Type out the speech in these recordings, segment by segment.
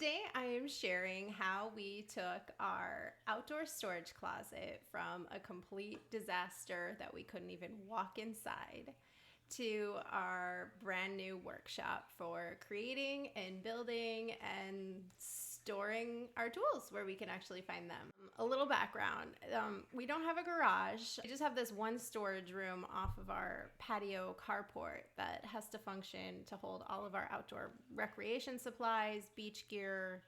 Today I am sharing how we took our outdoor storage closet from a complete disaster that we couldn't even walk inside to our brand new workshop for creating and building and storing our tools where we can actually find them. A little background, we don't have a garage. We just have this one storage room off of our patio carport that has to function to hold all of our outdoor recreation supplies, beach gear,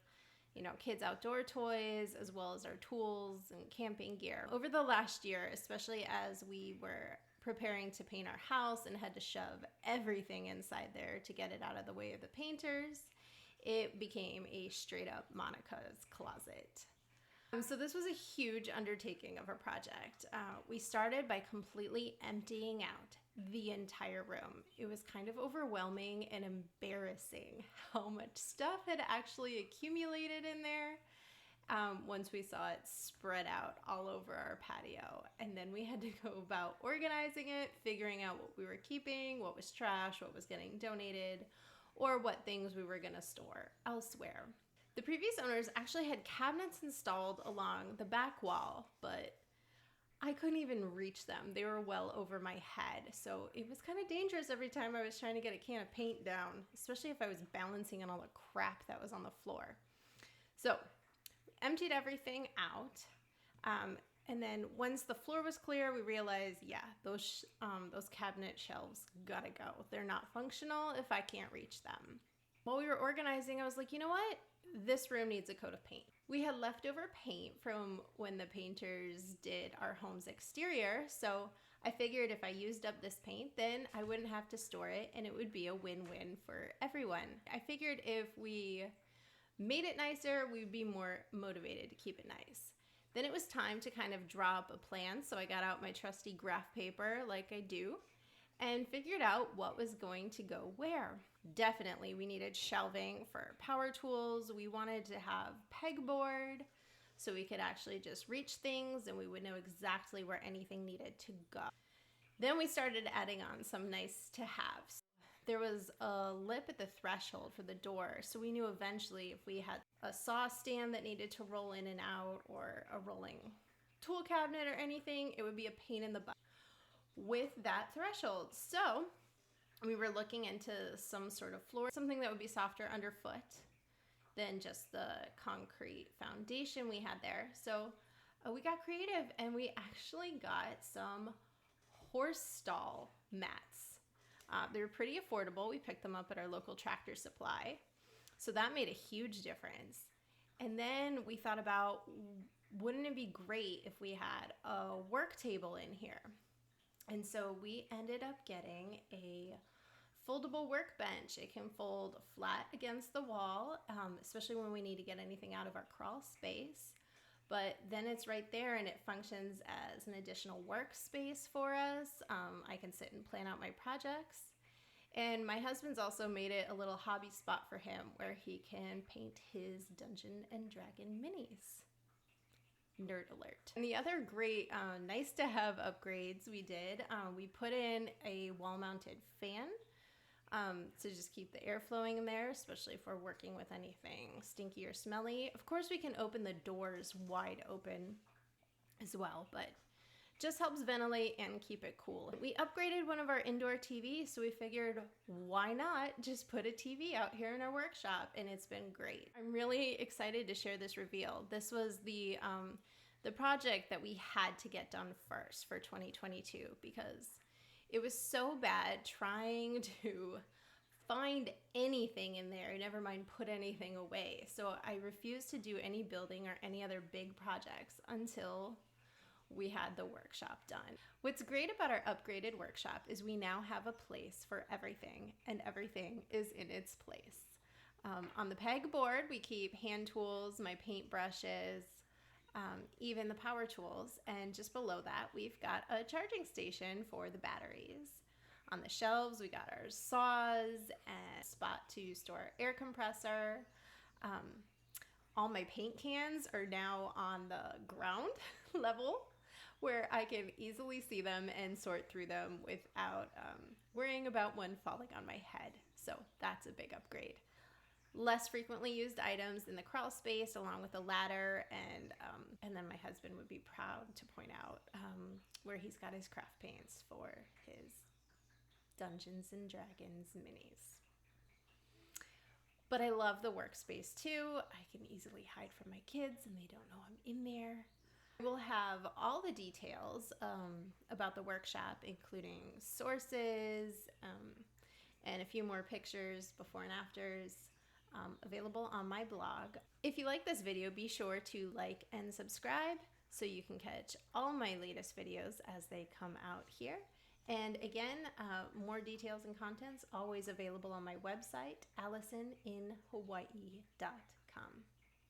kids' outdoor toys, as well as our tools and camping gear. Over the last year, especially as we were preparing to paint our house and had to shove everything inside there to get it out of the way of the painters, it became a straight up Monica's closet. So this was a huge undertaking of a project. We started by completely emptying out the entire room. It was kind of overwhelming and embarrassing how much stuff had actually accumulated in there once we saw it spread out all over our patio. And then we had to go about organizing it, figuring out what we were keeping, what was trash, what was getting donated, or what things we were going to store elsewhere. The previous owners actually had cabinets installed along the back wall, but I couldn't even reach them. They were well over my head. So it was kind of dangerous every time I was trying to get a can of paint down, especially if I was balancing on all the crap that was on the floor. So emptied everything out. And then once the floor was clear, we realized, those cabinet shelves gotta go. They're not functional if I can't reach them. While we were organizing, I was like, you know what? This room needs a coat of paint. We had leftover paint from when the painters did our home's exterior. So I figured if I used up this paint, then I wouldn't have to store it and it would be a win-win for everyone. I figured if we made it nicer, we'd be more motivated to keep it nice. Then it was time to kind of draw up a plan. So I got out my trusty graph paper like I do and figured out what was going to go where. Definitely we needed shelving for power tools. We wanted to have pegboard so we could actually just reach things and we would know exactly where anything needed to go. Then we started adding on some nice to haves. There was a lip at the threshold for the door, so we knew eventually if we had a saw stand that needed to roll in and out or a rolling tool cabinet or anything, it would be a pain in the butt with that threshold. So we were looking into some sort of floor, something that would be softer underfoot than just the concrete foundation we had there. So we got creative and we actually got some horse stall mats. They were pretty affordable. We picked them up at our local Tractor Supply. So that made a huge difference. And then we thought about, wouldn't it be great if we had a work table in here? And so we ended up getting a foldable workbench. It can fold flat against the wall, especially when we need to get anything out of our crawl space. But then it's right there and it functions as an additional workspace for us. I can sit and plan out my projects. And my husband's also made it a little hobby spot for him where he can paint his Dungeon and Dragon minis. Nerd alert. And the other great nice to have upgrades we did, we put in a wall mounted fan to just keep the air flowing in there, especially if we're working with anything stinky or smelly. Of course, we can open the doors wide open as well, but just helps ventilate and keep it cool. We upgraded one of our indoor TVs, so we figured why not just put a TV out here in our workshop, and it's been great. I'm really excited to share this reveal. This was the project that we had to get done first for 2022 because it was so bad trying to find anything in there, never mind put anything away. So I refused to do any building or any other big projects until we had the workshop done. What's great about our upgraded workshop is we now have a place for everything, and everything is in its place. On the pegboard, we keep hand tools, my paint brushes, even the power tools, and just below that we've got a charging station for the batteries. On the shelves we got our saws and a spot to store our air compressor. All my paint cans are now on the ground level where I can easily see them and sort through them without worrying about one falling on my head. So that's a big upgrade. less frequently used items in the crawl space, along with a ladder, and then my husband would be proud to point out where he's got his craft paints for his Dungeons and Dragons minis. But I love the workspace too. I can easily hide from my kids and they don't know I'm in there. We'll have all the details about the workshop, including sources and a few more pictures before and afters, available on my blog. If you like this video, be sure to like and subscribe so you can catch all my latest videos as they come out here. And again, more details and contents always available on my website, AllisonInHawaii.com.